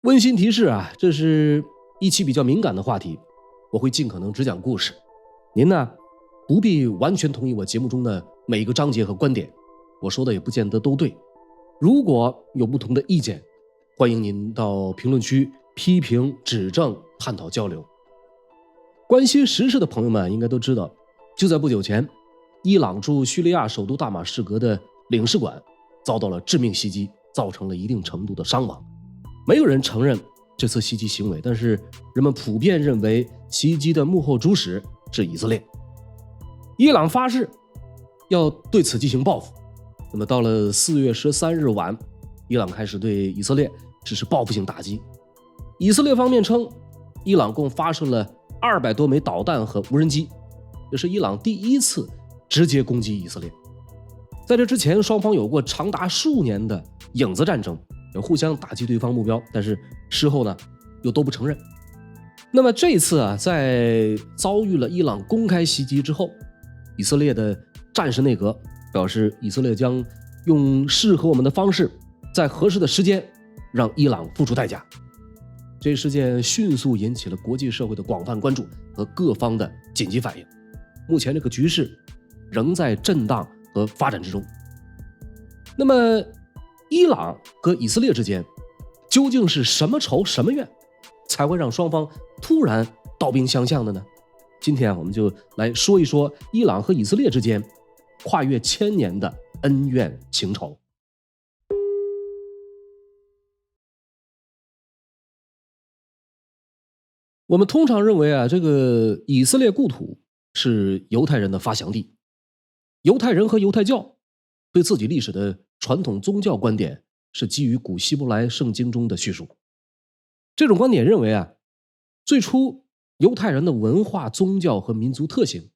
温馨提示啊，这是一期比较敏感的话题，我会尽可能只讲故事。您呢，不必完全同意我节目中的每一个章节和观点，我说的也不见得都对。如果有不同的意见，欢迎您到评论区批评、指正、探讨交流。关心时事的朋友们应该都知道，就在不久前，伊朗驻叙利亚首都大马士革的领事馆遭到了致命袭击，造成了一定程度的伤亡。没有人承认这次袭击行为，但是人们普遍认为袭击的幕后主使是以色列。伊朗发誓要对此进行报复。那么到了4月13日晚，伊朗开始对以色列实施报复性打击。以色列方面称，伊朗共发射了200多枚导弹和无人机，这是伊朗第一次直接攻击以色列。在这之前，双方有过长达数年的影子战争，互相打击对方目标，但是事后呢又都不承认。那么这一次啊，在遭遇了伊朗公开袭击之后，以色列的战时内阁表示，以色列将用适合我们的方式，在合适的时间让伊朗付出代价。这一事件迅速引起了国际社会的广泛关注和各方的紧急反应。目前这个局势仍在震荡和发展之中。那么伊朗和以色列之间究竟是什么仇什么怨，才会让双方突然刀兵相向的呢？今天我们就来说一说伊朗和以色列之间跨越1000年的恩怨情仇。我们通常认为啊，这个以色列故土是犹太人的发祥地。犹太人和犹太教对自己历史的传统宗教观点是基于古希伯来圣经中的叙述。这种观点认为啊，最初犹太人的文化、宗教和民族特性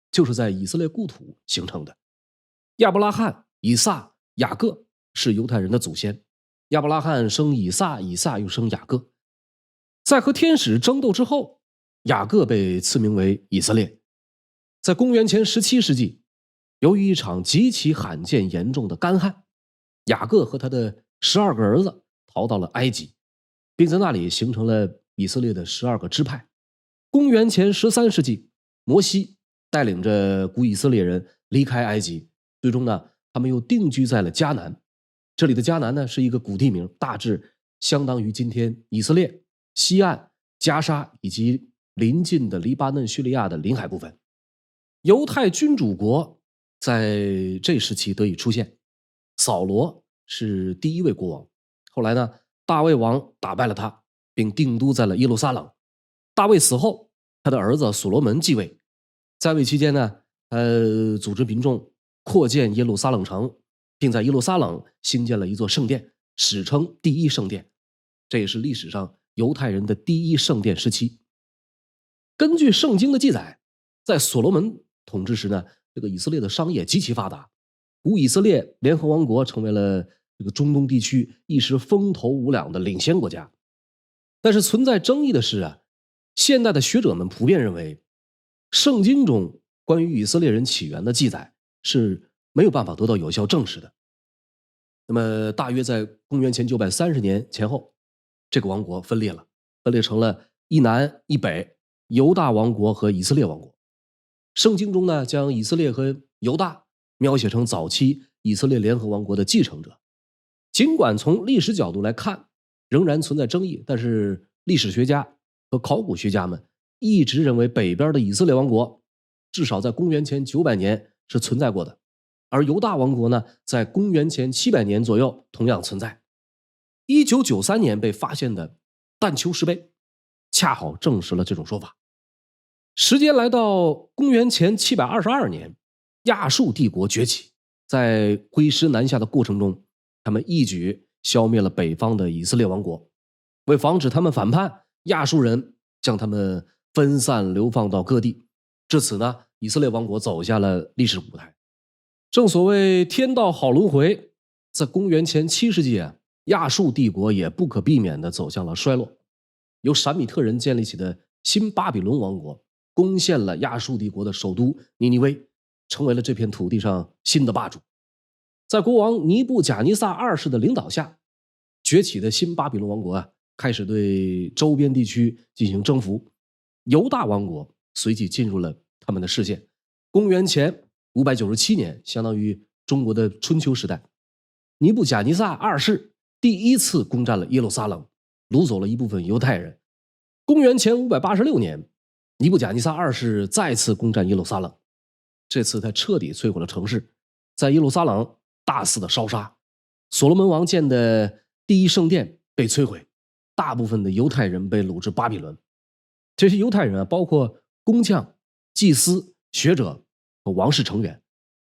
就是在以色列故土形成的。亚伯拉罕、以撒、雅各是犹太人的祖先。亚伯拉罕生以撒，以撒又生雅各。在和天使争斗之后，雅各被赐名为以色列。在公元前17世纪，由于一场极其罕见严重的干旱，雅各和他的12个儿子逃到了埃及，并在那里形成了以色列的12个支派。公元前13世纪，摩西带领着古以色列人离开埃及，最终呢，他们又定居在了迦南。这里的迦南呢，是一个古地名，大致相当于今天以色列西岸加沙以及邻近的黎巴嫩、叙利亚的临海部分。犹太君主国在这时期得以出现，扫罗是第一位国王。后来呢，大卫王打败了他，并定都在了耶路撒冷。大卫死后，他的儿子所罗门继位，在位期间呢，组织民众扩建耶路撒冷城，并在耶路撒冷兴建了一座圣殿，史称第一圣殿。这也是历史上犹太人的第一圣殿时期。根据圣经的记载，在所罗门统治时呢，这个以色列的商业极其发达，古以色列联合王国成为了这个中东地区一时风头无两的领先国家。但是存在争议的是啊，现代的学者们普遍认为，圣经中关于以色列人起源的记载是没有办法得到有效证实的。那么大约在公元前930年前后，这个王国分裂了，分裂成了一南一北，犹大王国和以色列王国。圣经中呢，将以色列和犹大描写成早期以色列联合王国的继承者。尽管从历史角度来看仍然存在争议，但是历史学家和考古学家们一直认为北边的以色列王国至少在公元前900年是存在过的，而犹大王国呢，在公元前700年左右同样存在。1993年被发现的但丘石碑恰好证实了这种说法。时间来到公元前722年，亚述帝国崛起，在挥师南下的过程中，他们一举消灭了北方的以色列王国。为防止他们反叛，亚述人将他们分散流放到各地。至此呢，以色列王国走下了历史舞台。正所谓天道好轮回，在公元前7世纪啊，亚述帝国也不可避免地走向了衰落。由闪米特人建立起的新巴比伦王国攻陷了亚述帝国的首都尼尼微，成为了这片土地上新的霸主。在国王尼布贾尼撒2世的领导下，崛起的新巴比伦王国啊，开始对周边地区进行征服，犹大王国随即进入了他们的视线。公元前597年，相当于中国的春秋时代，尼布甲尼撒二世第一次攻占了耶路撒冷，掳走了一部分犹太人。公元前586年，尼布甲尼撒二世再次攻占耶路撒冷，这次他彻底摧毁了城市，在耶路撒冷大肆的烧杀，所罗门王建的第一圣殿被摧毁，大部分的犹太人被掳至巴比伦。这些犹太人包括工匠、祭司、学者和王室成员，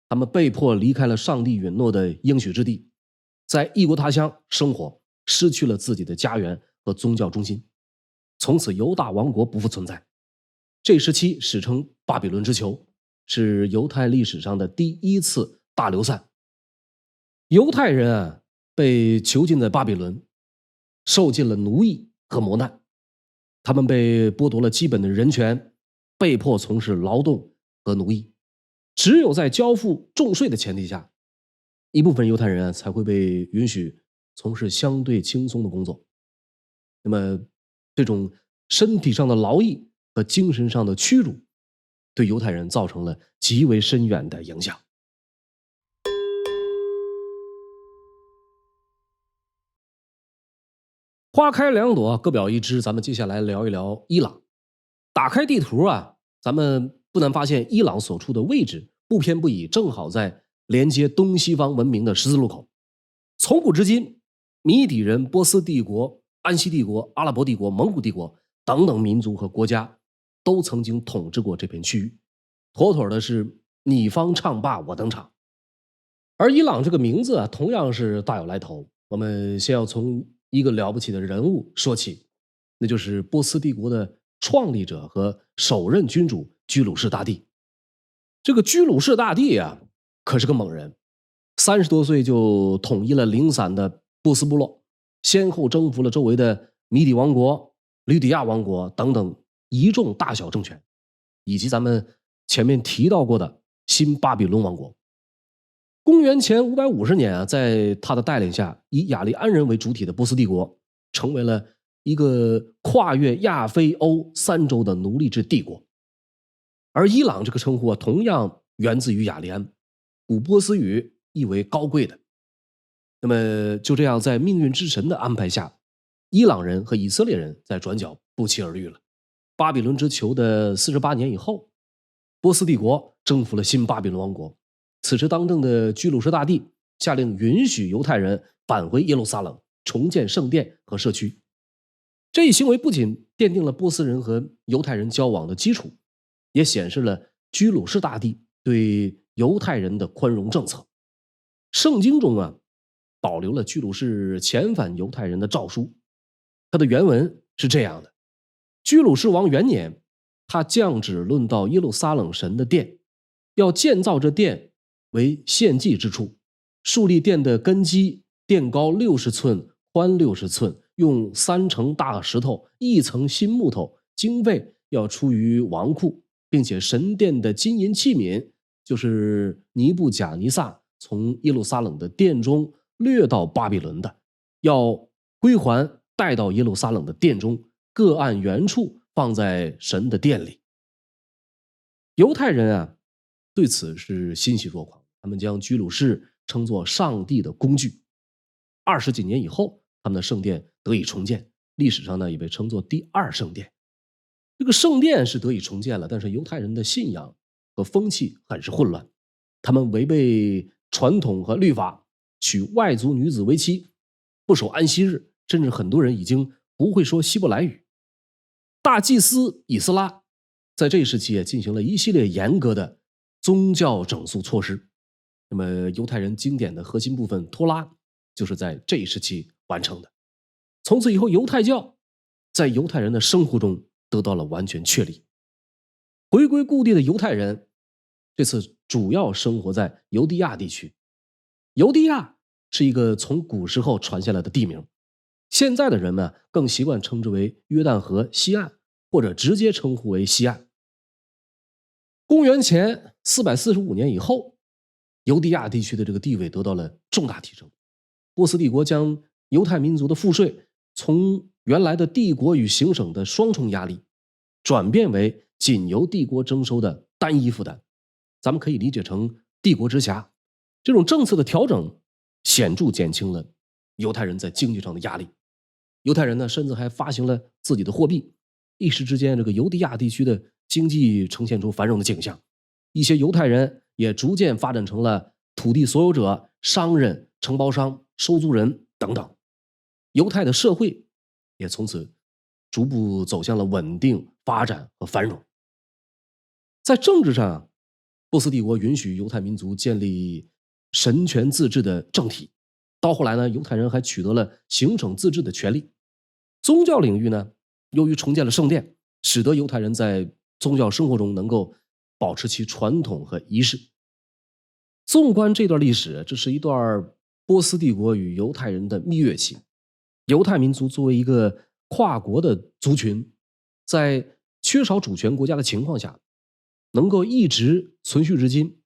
他们被迫离开了上帝允诺的应许之地，在异国他乡生活，失去了自己的家园和宗教中心。从此犹大王国不复存在。这时期史称巴比伦之囚，是犹太历史上的第一次大流散。犹太人被囚禁在巴比伦，受尽了奴役和磨难，他们被剥夺了基本的人权，被迫从事劳动和奴役。只有在交付重税的前提下，一部分犹太人才会被允许从事相对轻松的工作。那么这种身体上的劳役和精神上的屈辱，对犹太人造成了极为深远的影响。花开两朵，各表一枝。咱们接下来聊一聊伊朗。打开地图咱们不难发现，伊朗所处的位置不偏不倚，正好在连接东西方文明的十字路口。从古至今，米底人、波斯帝国、安息帝国、阿拉伯帝国、蒙古帝国等等民族和国家都曾经统治过这片区域，妥妥的是你方唱罢我登场。而伊朗这个名字同样是大有来头。我们先要从一个了不起的人物说起，那就是波斯帝国的创立者和首任君主居鲁士大帝。这个居鲁士大帝可是个猛人，30多岁就统一了零散的波斯部落，先后征服了周围的米底王国、吕底亚王国等等一众大小政权，以及咱们前面提到过的新巴比伦王国。公元前550年在他的带领下，以雅利安人为主体的波斯帝国成为了一个跨越亚非欧3洲的奴隶制帝国。而伊朗这个称呼同样源自于雅利安，古波斯语意为高贵的。那么就这样，在命运之神的安排下，伊朗人和以色列人在转角不期而遇了。巴比伦之囚的48年以后，波斯帝国征服了新巴比伦王国。此时当政的居鲁士大帝下令允许犹太人返回耶路撒冷，重建圣殿和社区。这一行为不仅奠定了波斯人和犹太人交往的基础，也显示了居鲁士大帝对犹太人的宽容政策。圣经中保留了居鲁士遣返犹太人的诏书，它的原文是这样的：居鲁士王元年，他降旨论到耶路撒冷神的殿，要建造这殿为献祭之处，树立殿的根基，殿高60寸，宽60寸，用3层大石头，1层新木头，经费要出于王库，并且神殿的金银器皿，就是尼布甲尼撒从耶路撒冷的殿中掠到巴比伦的，要归还带到耶路撒冷的殿中，各按原处放在神的殿里。犹太人对此是欣喜若狂，他们将居鲁士称作上帝的工具。20几年以后，他们的圣殿得以重建，历史上也被称作第2圣殿。这个圣殿是得以重建了，但是犹太人的信仰和风气很是混乱，他们违背传统和律法，娶外族女子为妻，不守安息日，甚至很多人已经不会说希伯来语。大祭司以斯拉在这一时期也进行了一系列严格的宗教整肃措施。那么犹太人经典的核心部分托拉就是在这一时期完成的。从此以后，犹太教在犹太人的生活中得到了完全确立。回归故地的犹太人这次主要生活在犹地亚地区。犹地亚是一个从古时候传下来的地名，现在的人们更习惯称之为约旦河西岸，或者直接称呼为西岸。公元前445年以后，犹地亚地区的这个地位得到了重大提升。波斯帝国将犹太民族的赋税从原来的帝国与行省的双重压力，转变为仅由帝国征收的单一负担。咱们可以理解成帝国直辖。这种政策的调整，显著减轻了犹太人在经济上的压力。犹太人呢，甚至还发行了自己的货币。一时之间，这个犹地亚地区的经济呈现出繁荣的景象。一些犹太人也逐渐发展成了土地所有者、商人、承包商、收租人等等。犹太的社会也从此逐步走向了稳定、发展和繁荣。在政治上，波斯帝国允许犹太民族建立神权自治的政体。到后来呢，犹太人还取得了行省自治的权利。宗教领域呢，由于重建了圣殿，使得犹太人在宗教生活中能够保持其传统和仪式。纵观这段历史，这是一段波斯帝国与犹太人的蜜月期。犹太民族作为一个跨国的族群，在缺少主权国家的情况下，能够一直存续至今，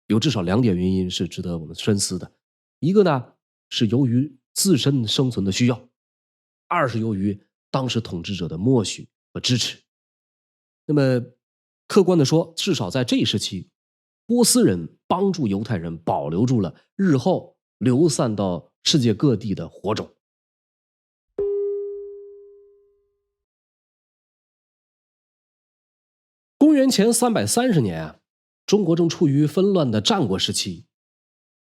有至少2点原因是值得我们深思的。一个呢，是由于自身生存的需要；二是由于当时统治者的默许和支持。那么客观的说，至少在这一时期，波斯人帮助犹太人保留住了日后流散到世界各地的火种。公元前330年啊，中国正处于纷乱的战国时期，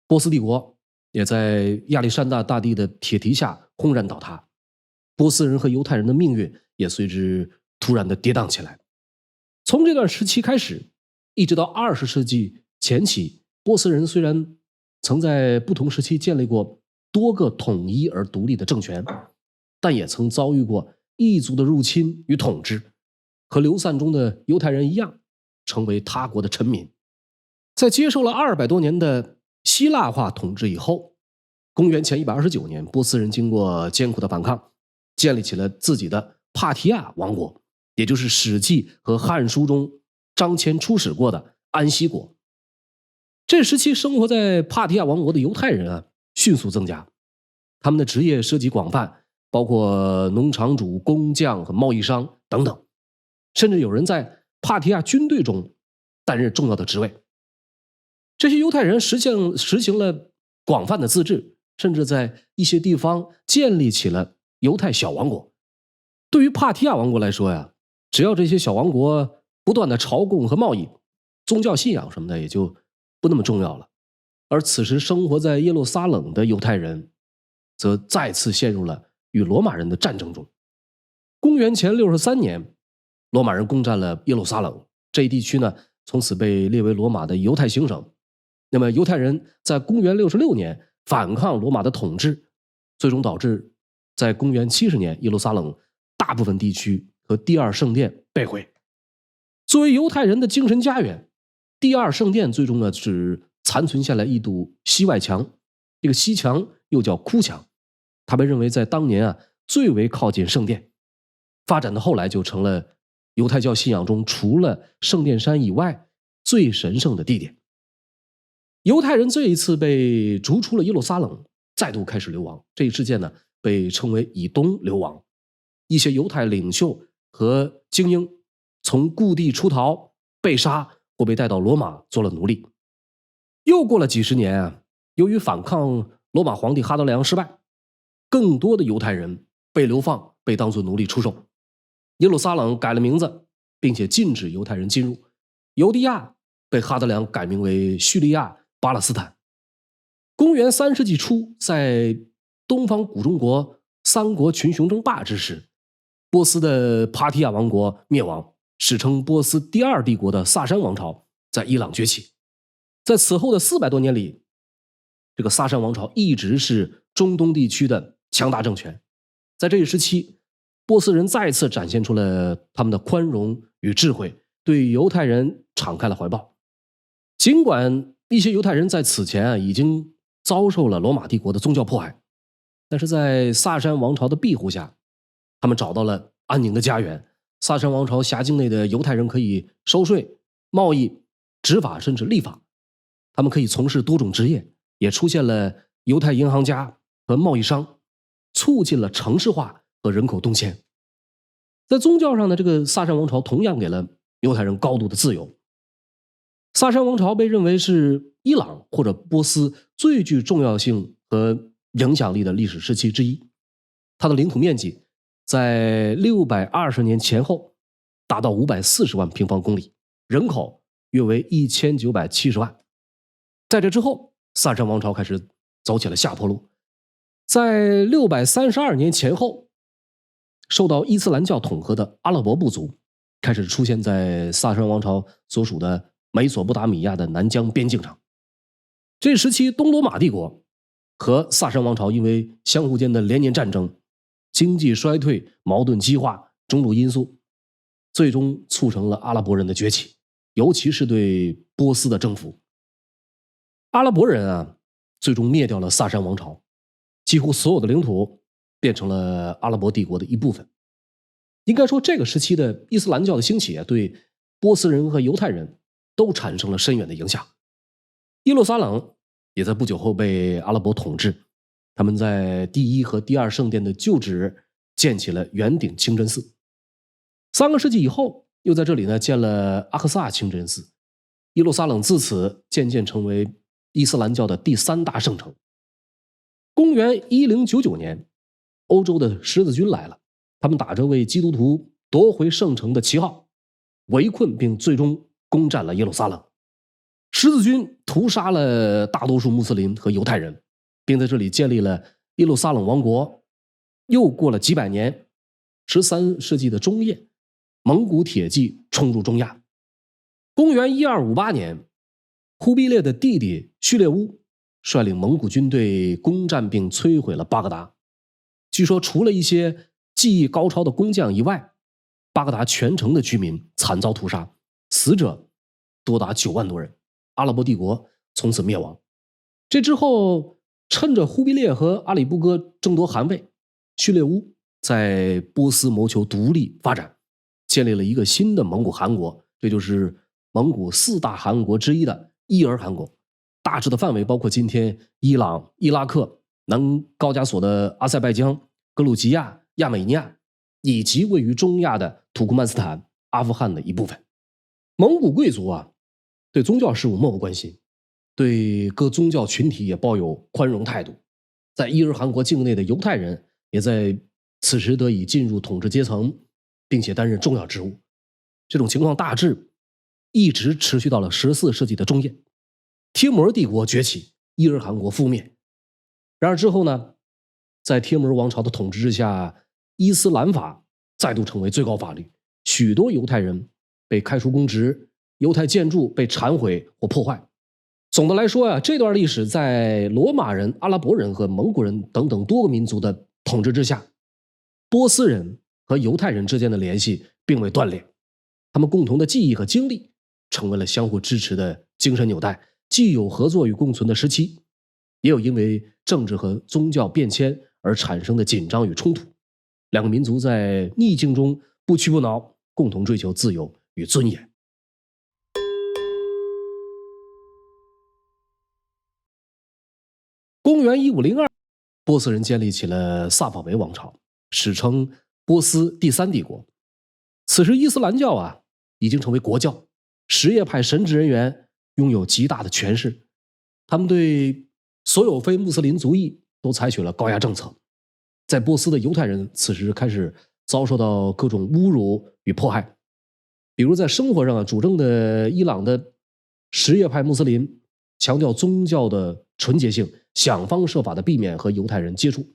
波斯帝国也在亚历山大大帝的铁蹄下轰然倒塌，波斯人和犹太人的命运也随之突然的跌宕起来。从这段时期开始，一直到20世纪前期，波斯人虽然曾在不同时期建立过多个统一而独立的政权，但也曾遭遇过异族的入侵与统治，和流散中的犹太人一样，成为他国的臣民。在接受了200多年的希腊化统治以后，公元前129年，波斯人经过艰苦的反抗，建立起了自己的帕提亚王国，也就是《史记》和《汉书》中张骞出使过的安息国。这时期生活在帕提亚王国的犹太人啊，迅速增加，他们的职业涉及广泛，包括农场主、工匠和贸易商等等，甚至有人在帕提亚军队中担任重要的职位。这些犹太人实行了广泛的自治，甚至在一些地方建立起了犹太小王国。对于帕提亚王国来说呀，只要这些小王国不断的朝贡和贸易，宗教信仰什么的也就不那么重要了。而此时生活在耶路撒冷的犹太人则再次陷入了与罗马人的战争中。公元前63年，罗马人攻占了耶路撒冷，这一地区呢，从此被列为罗马的犹太行省。那么犹太人在公元66年反抗罗马的统治，最终导致在公元70年耶路撒冷大部分地区和第二圣殿被毁。作为犹太人的精神家园，第二圣殿最终呢只残存下来一堵西外墙，这个西墙又叫哭墙，它被认为在当年啊最为靠近圣殿，发展到后来就成了犹太教信仰中除了圣殿山以外最神圣的地点。犹太人这一次被逐出了耶路撒冷，再度开始流亡，这一事件呢被称为以东流亡。一些犹太领袖和精英从故地出逃，被杀或被带到罗马做了奴隶。又过了几十年啊，由于反抗罗马皇帝哈德良失败，更多的犹太人被流放，被当作奴隶出售。耶路撒冷改了名字，并且禁止犹太人进入。犹地亚被哈德良改名为叙利亚巴勒斯坦。公元3世纪初，在东方古中国三国群雄争霸之时，波斯的帕提亚王国灭亡，史称波斯第二帝国的萨珊王朝在伊朗崛起。在此后的400多年里，这个萨珊王朝一直是中东地区的强大政权。在这一时期，波斯人再次展现出了他们的宽容与智慧，对犹太人敞开了怀抱。尽管一些犹太人在此前已经遭受了罗马帝国的宗教迫害，但是在萨珊王朝的庇护下，他们找到了安宁的家园。萨珊王朝辖境内的犹太人可以收税、贸易、执法，甚至立法。他们可以从事多种职业，也出现了犹太银行家和贸易商，促进了城市化和人口动迁。在宗教上呢，这个萨珊王朝同样给了犹太人高度的自由。萨珊王朝被认为是伊朗或者波斯最具重要性和影响力的历史时期之一。它的领土面积在620年前后达到540万平方公里，人口约为1970万。在这之后，萨珊王朝开始走起了下坡路。在632年前后，受到伊斯兰教统合的阿拉伯部族开始出现在萨珊王朝所属的美索不达米亚的南疆边境上。这时期，东罗马帝国和萨珊王朝因为相互间的连年战争、经济衰退、矛盾激化种种因素，最终促成了阿拉伯人的崛起，尤其是对波斯的征服。阿拉伯人啊，最终灭掉了萨珊王朝，几乎所有的领土变成了阿拉伯帝国的一部分。应该说，这个时期的伊斯兰教的兴起啊，对波斯人和犹太人都产生了深远的影响。耶路撒冷也在不久后被阿拉伯统治，他们在第一和第二圣殿的旧址建起了圆顶清真寺。3个世纪以后，又在这里呢建了阿克萨清真寺。耶路撒冷自此渐渐成为伊斯兰教的第3大圣城。公元1099年，欧洲的十字军来了，他们打着为基督徒夺回圣城的旗号，围困并最终攻占了耶路撒冷。十字军屠杀了大多数穆斯林和犹太人，并在这里建立了耶路撒冷王国。又过了几百年，13世纪的中叶，蒙古铁骑冲入中亚。公元1258年，忽必烈的弟弟序列乌率领蒙古军队攻占并摧毁了巴格达。据说除了一些技艺高超的工匠以外，巴格达全城的居民惨遭屠杀，死者多达9万多人。阿拉伯帝国从此灭亡。这之后，趁着忽必烈和阿里不哥争夺汗位，序列乌在波斯谋求独立发展，建立了一个新的蒙古汗国，这就是蒙古4大汗国之一的伊尔汗国。大致的范围包括今天伊朗、伊拉克、南高加索的阿塞拜疆、格鲁吉亚、亚美尼亚，以及位于中亚的土库曼斯坦、阿富汗的一部分。蒙古贵族啊，对宗教事务漠不关心，对各宗教群体也抱有宽容态度。在伊尔汗国境内的犹太人也在此时得以进入统治阶层，并且担任重要职务。这种情况大致一直持续到了14世纪的中叶，帖木儿帝国崛起，伊尔汗国覆灭。然而之后呢，在帖木儿王朝的统治之下，伊斯兰法再度成为最高法律，许多犹太人被开除公职，犹太建筑被铲毁或破坏。总的来说啊，这段历史在罗马人、阿拉伯人和蒙古人等等多个民族的统治之下，波斯人和犹太人之间的联系并未断裂，他们共同的记忆和经历成为了相互支持的精神纽带，既有合作与共存的时期，也有因为政治和宗教变迁而产生的紧张与冲突。两个民族在逆境中不屈不挠，共同追求自由与尊严。公元1502，波斯人建立起了萨法维王朝，史称波斯第3帝国。此时伊斯兰教啊已经成为国教，什叶派神职人员拥有极大的权势，他们对所有非穆斯林族裔都采取了高压政策。在波斯的犹太人此时开始遭受到各种侮辱与迫害，比如在生活上啊，主政的伊朗的什叶派穆斯林强调宗教的纯洁性，想方设法的避免和犹太人接触。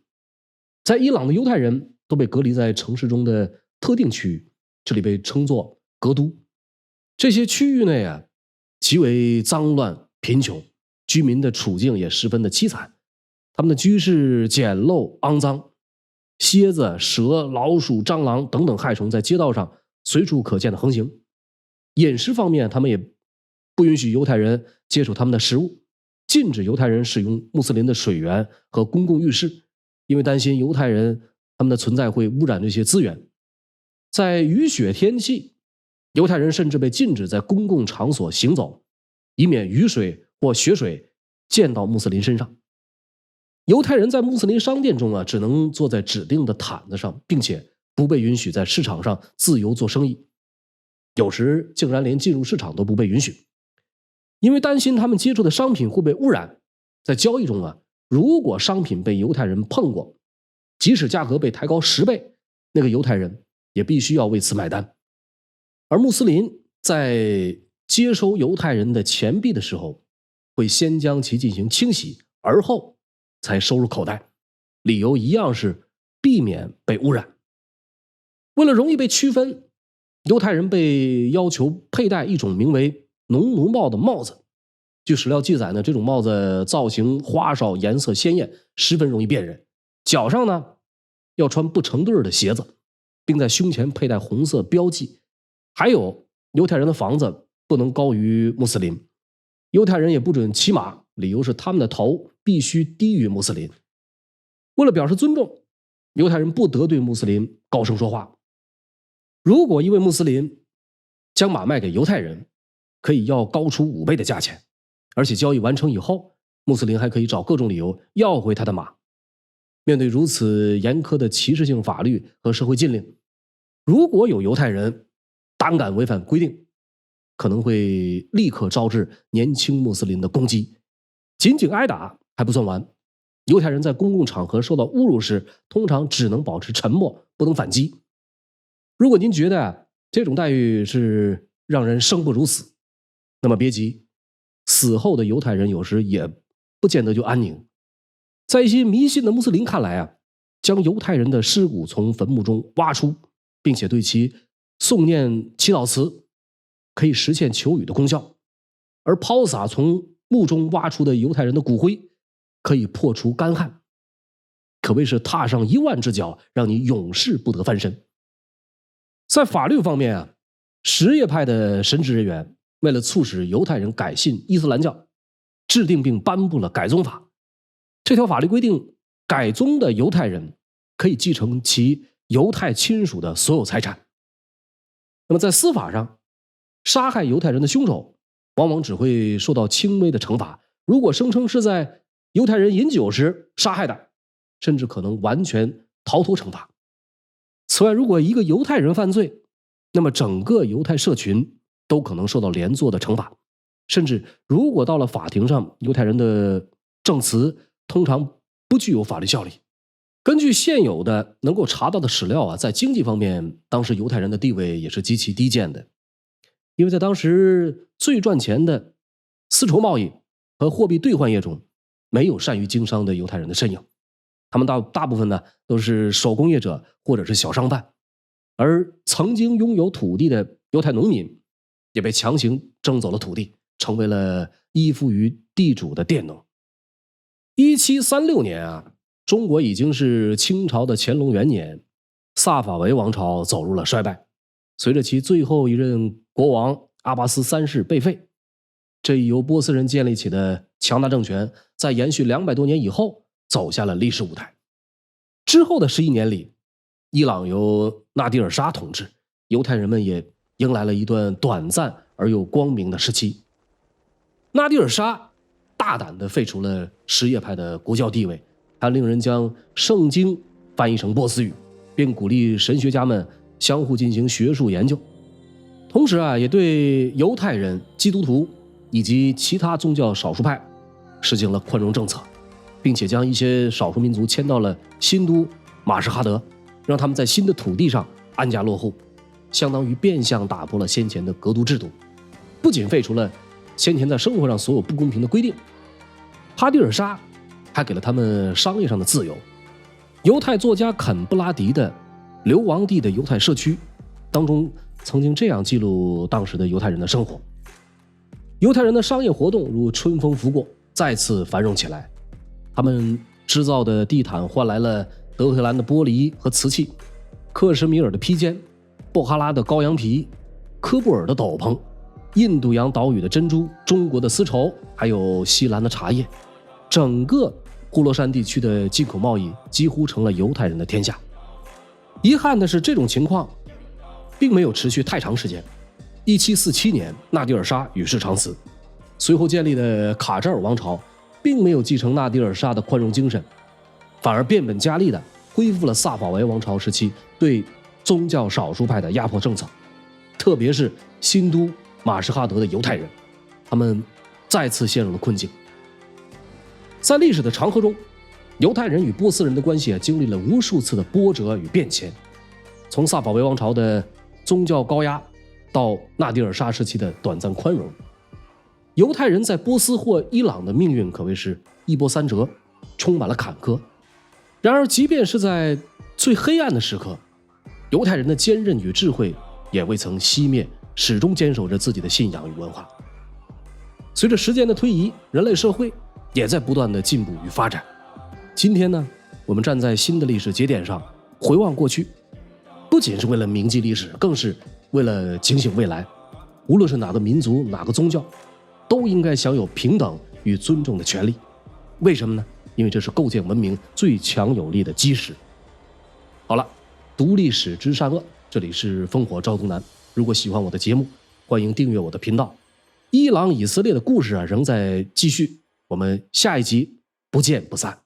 在伊朗的犹太人都被隔离在城市中的特定区域，这里被称作格都。这些区域内啊，极为脏乱贫穷，居民的处境也十分的凄惨。他们的居室简陋肮脏，蝎子、蛇、老鼠、蟑螂等等害虫在街道上随处可见的横行。饮食方面，他们也不允许犹太人接触他们的食物，禁止犹太人使用穆斯林的水源和公共浴室，因为担心犹太人他们的存在会污染这些资源。在雨雪天气，犹太人甚至被禁止在公共场所行走，以免雨水或雪水溅到穆斯林身上。犹太人在穆斯林商店中只能坐在指定的毯子上，并且不被允许在市场上自由做生意，有时竟然连进入市场都不被允许。因为担心他们接触的商品会被污染，在交易中如果商品被犹太人碰过，即使价格被抬高10倍，那个犹太人也必须要为此买单。而穆斯林在接收犹太人的钱币的时候，会先将其进行清洗，而后才收入口袋，理由一样是避免被污染。为了容易被区分，犹太人被要求佩戴一种名为农奴帽的帽子。据史料记载呢，这种帽子造型花哨，颜色鲜艳，十分容易辨认。脚上呢要穿不成对的鞋子，并在胸前佩戴红色标记。还有，犹太人的房子不能高于穆斯林，犹太人也不准骑马，理由是他们的头必须低于穆斯林。为了表示尊重，犹太人不得对穆斯林高声说话。如果一位穆斯林将马卖给犹太人，可以要高出5倍的价钱，而且交易完成以后，穆斯林还可以找各种理由要回他的马。面对如此严苛的歧视性法律和社会禁令，如果有犹太人胆敢违反规定，可能会立刻招致年轻穆斯林的攻击。仅仅挨打还不算完，犹太人在公共场合受到侮辱时，通常只能保持沉默，不能反击。如果您觉得这种待遇是让人生不如死，那么别急，死后的犹太人有时也不见得就安宁。在一些迷信的穆斯林看来将犹太人的尸骨从坟墓中挖出，并且对其诵念祈祷词，可以实现求雨的功效。而抛洒从墓中挖出的犹太人的骨灰，可以破除干旱，可谓是踏上1万只脚，让你永世不得翻身。在法律方面什叶派的神职人员为了促使犹太人改信伊斯兰教，制定并颁布了改宗法。这条法律规定，改宗的犹太人可以继承其犹太亲属的所有财产。那么在司法上，杀害犹太人的凶手往往只会受到轻微的惩罚，如果声称是在犹太人饮酒时杀害的，甚至可能完全逃脱惩罚。此外，如果一个犹太人犯罪，那么整个犹太社群都可能受到连坐的惩罚，甚至如果到了法庭上，犹太人的证词通常不具有法律效力。根据现有的能够查到的史料在经济方面，当时犹太人的地位也是极其低贱的。因为在当时最赚钱的丝绸贸易和货币兑换业中，没有善于经商的犹太人的身影。他们大部分呢都是手工业者或者是小商贩，而曾经拥有土地的犹太农民也被强行征走了土地，成为了依附于地主的佃农。1736年中国已经是清朝的乾隆元年，萨法维王朝走入了衰败。随着其最后一任国王阿巴斯3世被废，这一由波斯人建立起的强大政权在延续200多年以后走下了历史舞台。之后的11年里，伊朗由纳迪尔沙统治，犹太人们也迎来了一段短暂而又光明的时期。纳迪尔沙大胆地废除了什叶派的国教地位，还令人将圣经翻译成波斯语，并鼓励神学家们相互进行学术研究。同时也对犹太人、基督徒以及其他宗教少数派实行了宽容政策，并且将一些少数民族迁到了新都马什哈德，让他们在新的土地上安家落户，相当于变相打破了先前的格督制度。不仅废除了先前在生活上所有不公平的规定，哈迪尔沙还给了他们商业上的自由。犹太作家肯布拉迪的《流亡地的犹太社区》当中曾经这样记录当时的犹太人的生活：犹太人的商业活动如春风拂过，再次繁荣起来。他们制造的地毯换来了德黑兰的玻璃和瓷器，克什米尔的披肩，布哈拉的羔羊皮，科布尔的斗篷，印度洋岛屿的珍珠，中国的丝绸，还有西兰的茶叶。整个呼罗珊地区的进口贸易几乎成了犹太人的天下。遗憾的是，这种情况并没有持续太长时间。1747年，纳迪尔沙与世长辞。随后建立的卡扎尔王朝并没有继承纳迪尔沙的宽容精神，反而变本加厉地恢复了萨法维王朝时期对宗教少数派的压迫政策，特别是新都马什哈德的犹太人，他们再次陷入了困境。在历史的长河中，犹太人与波斯人的关系经历了无数次的波折与变迁，从萨法维王朝的宗教高压到纳迪尔沙时期的短暂宽容，犹太人在波斯或伊朗的命运可谓是一波三折，充满了坎坷。然而即便是在最黑暗的时刻，犹太人的坚韧与智慧也未曾熄灭，始终坚守着自己的信仰与文化。随着时间的推移，人类社会也在不断的进步与发展。今天呢，我们站在新的历史节点上回望过去，不仅是为了铭记历史，更是为了警醒未来。无论是哪个民族哪个宗教，都应该享有平等与尊重的权利。为什么呢？因为这是构建文明最强有力的基石。好了，读历史知善恶，这里是烽火赵东南。如果喜欢我的节目，欢迎订阅我的频道。伊朗以色列的故事仍在继续，我们下一集不见不散。